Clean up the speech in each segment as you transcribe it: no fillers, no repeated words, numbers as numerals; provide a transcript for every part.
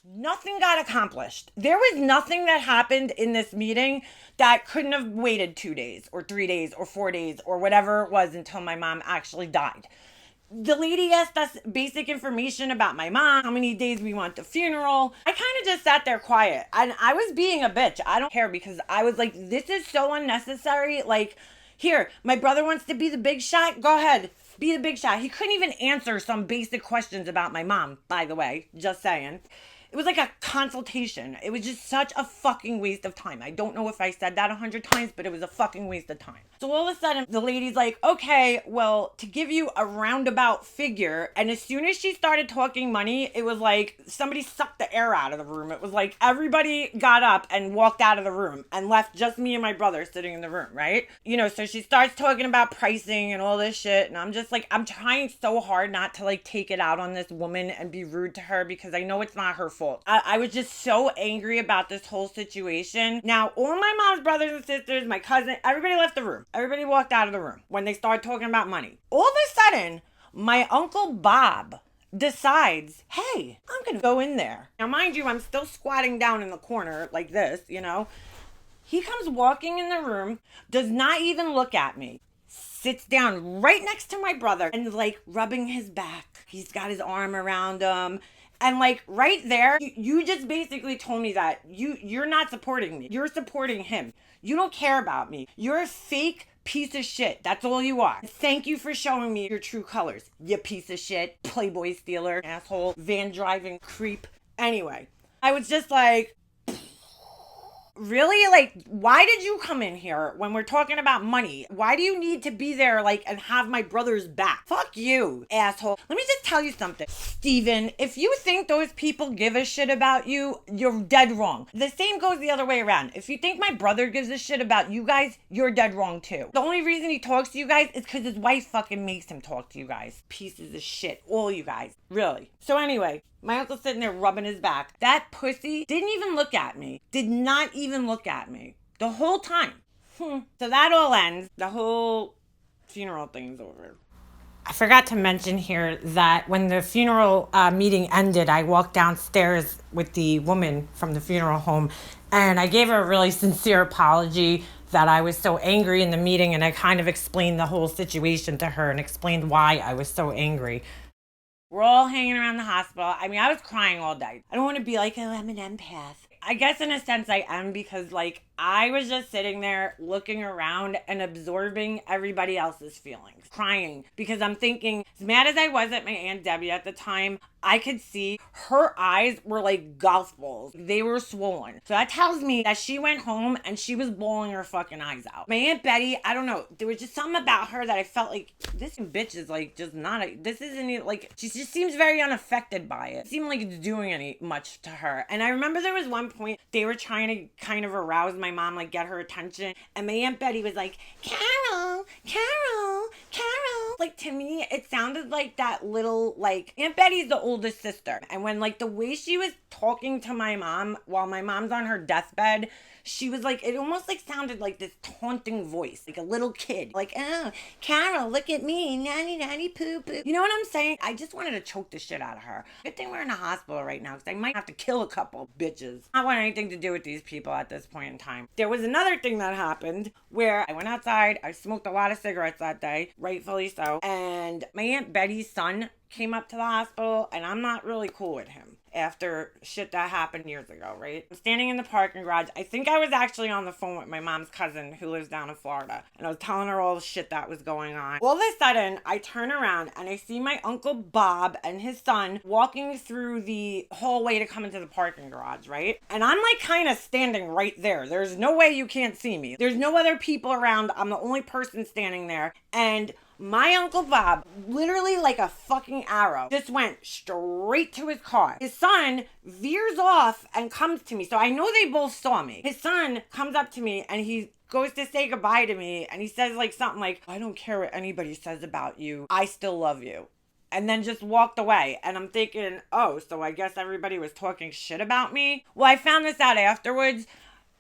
Nothing got accomplished. There was nothing that happened in this meeting that couldn't have waited 2 days or 3 days or 4 days or whatever it was until my mom actually died. The lady asked us basic information about my mom, how many days we want the funeral. I kind of just sat there quiet and I was being a bitch. I don't care because I was like, this is so unnecessary. Like, here, my brother wants to be the big shot. Go ahead, be the big shot. He couldn't even answer some basic questions about my mom, by the way, just saying. It was like a consultation. It was just such a fucking waste of time. I don't know if I said that 100 times, but it was a fucking waste of time. So all of a sudden, the lady's like, okay, well, to give you a roundabout figure. And as soon as she started talking money, it was like somebody sucked the air out of the room. It was like everybody got up and walked out of the room and left just me and my brother sitting in the room, right? You know, so she starts talking about pricing and all this shit. And I'm just like, I'm trying so hard not to like take it out on this woman and be rude to her because I know it's not her fault. I was just so angry about this whole situation. Now, all my mom's brothers and sisters, my cousin, everybody left the room. Everybody walked out of the room when they started talking about money. All of a sudden, my Uncle Bob decides, hey, I'm going to go in there. Now, mind you, I'm still squatting down in the corner like this, you know. He comes walking in the room, does not even look at me. Sits down right next to my brother and like rubbing his back. He's got his arm around him. And like right there, you just basically told me that you're not supporting me. You're supporting him. You don't care about me. You're a fake piece of shit. That's all you are. Thank you for showing me your true colors. You piece of shit, playboy stealer, asshole, van driving creep. Anyway, I was just like, really? Like, why did you come in here when we're talking about money? Why do you need to be there, like, and have my brother's back? Fuck you, asshole. Let me just tell you something. Steven, if you think those people give a shit about you, you're dead wrong. The same goes the other way around. If you think my brother gives a shit about you guys, you're dead wrong too. The only reason he talks to you guys is because his wife fucking makes him talk to you guys. Pieces of shit. All you guys. Really. So anyway, my uncle's sitting there rubbing his back. That pussy didn't even look at me. Did not even look at me. The whole time. So that all ends. The whole funeral thing's over. I forgot to mention here that when the funeral meeting ended, I walked downstairs with the woman from the funeral home and I gave her a really sincere apology that I was so angry in the meeting, and I kind of explained the whole situation to her and explained why I was so angry. We're all hanging around the hospital. I mean, I was crying all day. I don't want to be like, oh, I'm an empath. I guess in a sense I am because like I was just sitting there looking around and absorbing everybody else's feelings, crying because I'm thinking, as mad as I was at my Aunt Debbie at the time, I could see her eyes were like golf balls. They were swollen. So that tells me that she went home and she was bawling her fucking eyes out. My Aunt Betty, I don't know. There was just something about her that I felt like this bitch is like just not this isn't like, she just seems very unaffected by it. It seemed like it's doing any much to her. And I remember there was one point they were trying to kind of arouse my mom, like get her attention. And my Aunt Betty was like, Carol, Carol, Carol. Like to me, it sounded like that little, like Aunt Betty's the oldest sister. And when like the way she was talking to my mom while my mom's on her deathbed, she was like, it almost like sounded like this taunting voice, like a little kid. Like, oh, Carol, look at me, nanny, nanny, poo, poo. You know what I'm saying? I just wanted to choke the shit out of her. Good thing we're in a hospital right now because I might have to kill a couple bitches. I don't want anything to do with these people at this point in time. There was another thing that happened where I went outside. I smoked a lot of cigarettes that day, rightfully so. And my Aunt Betty's son came up to the hospital and I'm not really cool with him after shit that happened years ago, right? I'm standing in the parking garage. I think I was actually on the phone with my mom's cousin who lives down in Florida, and I was telling her all the shit that was going on. All of a sudden, I turn around and I see my Uncle Bob and his son walking through the hallway to come into the parking garage, right? And I'm like kind of standing right there. There's no way you can't see me. There's no other people around. I'm the only person standing there. And my Uncle Bob, literally like a fucking arrow, just went straight to his car. His son veers off and comes to me. So I know they both saw me. His son comes up to me and he goes to say goodbye to me. And he says like something like, I don't care what anybody says about you. I still love you. And then just walked away. And I'm thinking, oh, so I guess everybody was talking shit about me. Well, I found this out afterwards.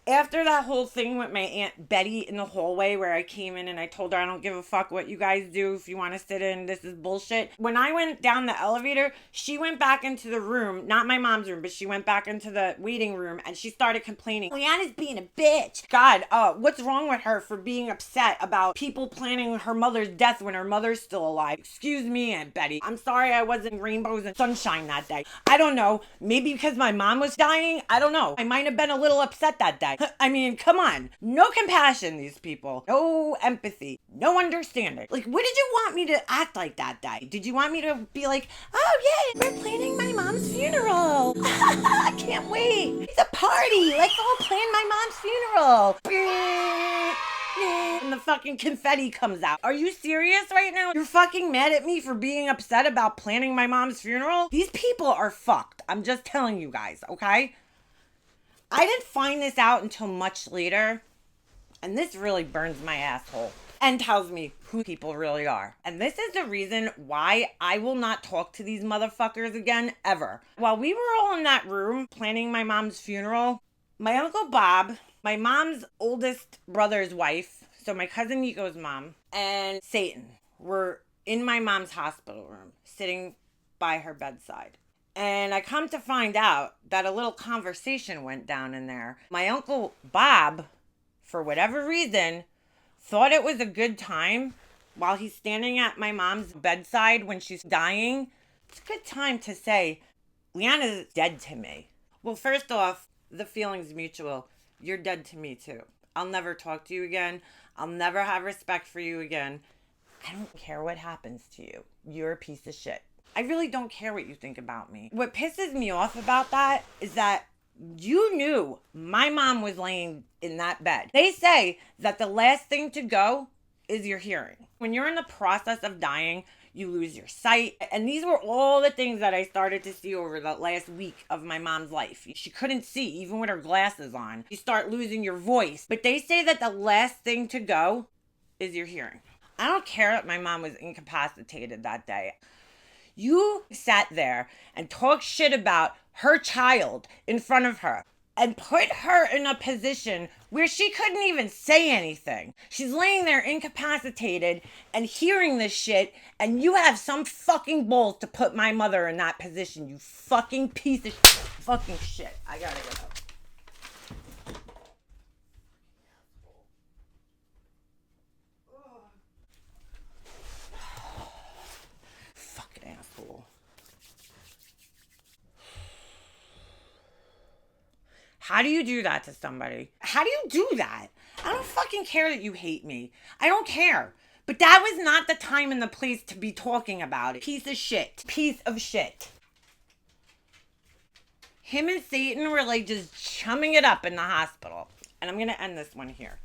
After that whole thing with my Aunt Betty in the hallway where I came in and I told her I don't give a fuck what you guys do, if you want to sit in, this is bullshit. When I went down the elevator, she went back into the room, not my mom's room, but she went back into the waiting room and she started complaining. Leanna's being a bitch. God, what's wrong with her for being upset about people planning her mother's death when her mother's still alive? Excuse me, Aunt Betty. I'm sorry I wasn't rainbows and sunshine that day. I don't know. Maybe because my mom was dying? I don't know. I might have been a little upset that day. I mean, come on. No compassion, these people. No empathy. No understanding. Like, what did you want me to act like that day? Did you want me to be like, oh yeah, we're planning my mom's funeral. I can't wait. It's a party. Let's all plan my mom's funeral. And the fucking confetti comes out. Are you serious right now? You're fucking mad at me for being upset about planning my mom's funeral? These people are fucked. I'm just telling you guys, okay? I didn't find this out until much later, and this really burns my asshole and tells me who people really are. And this is the reason why I will not talk to these motherfuckers again, ever. While we were all in that room planning my mom's funeral, my Uncle Bob, my mom's oldest brother's wife, so my cousin Nico's mom, and Satan were in my mom's hospital room, sitting by her bedside. And I come to find out that a little conversation went down in there. My Uncle Bob, for whatever reason, thought it was a good time while he's standing at my mom's bedside when she's dying. It's a good time to say, Leanna's dead to me. Well, first off, the feeling's mutual. You're dead to me too. I'll never talk to you again. I'll never have respect for you again. I don't care what happens to you. You're a piece of shit. I really don't care what you think about me. What pisses me off about that is that you knew my mom was laying in that bed. They say that the last thing to go is your hearing. When you're in the process of dying, you lose your sight. And these were all the things that I started to see over the last week of my mom's life. She couldn't see, even with her glasses on. You start losing your voice. But they say that the last thing to go is your hearing. I don't care that my mom was incapacitated that day. You sat there and talked shit about her child in front of her and put her in a position where she couldn't even say anything. She's laying there incapacitated and hearing this shit, and you have some fucking balls to put my mother in that position, you fucking piece of fucking shit. I gotta go. How do you do that to somebody? How do you do that? I don't fucking care that you hate me. I don't care. But that was not the time and the place to be talking about it. Piece of shit. Piece of shit. Him and Satan were like just chumming it up in the hospital. And I'm going to end this one here.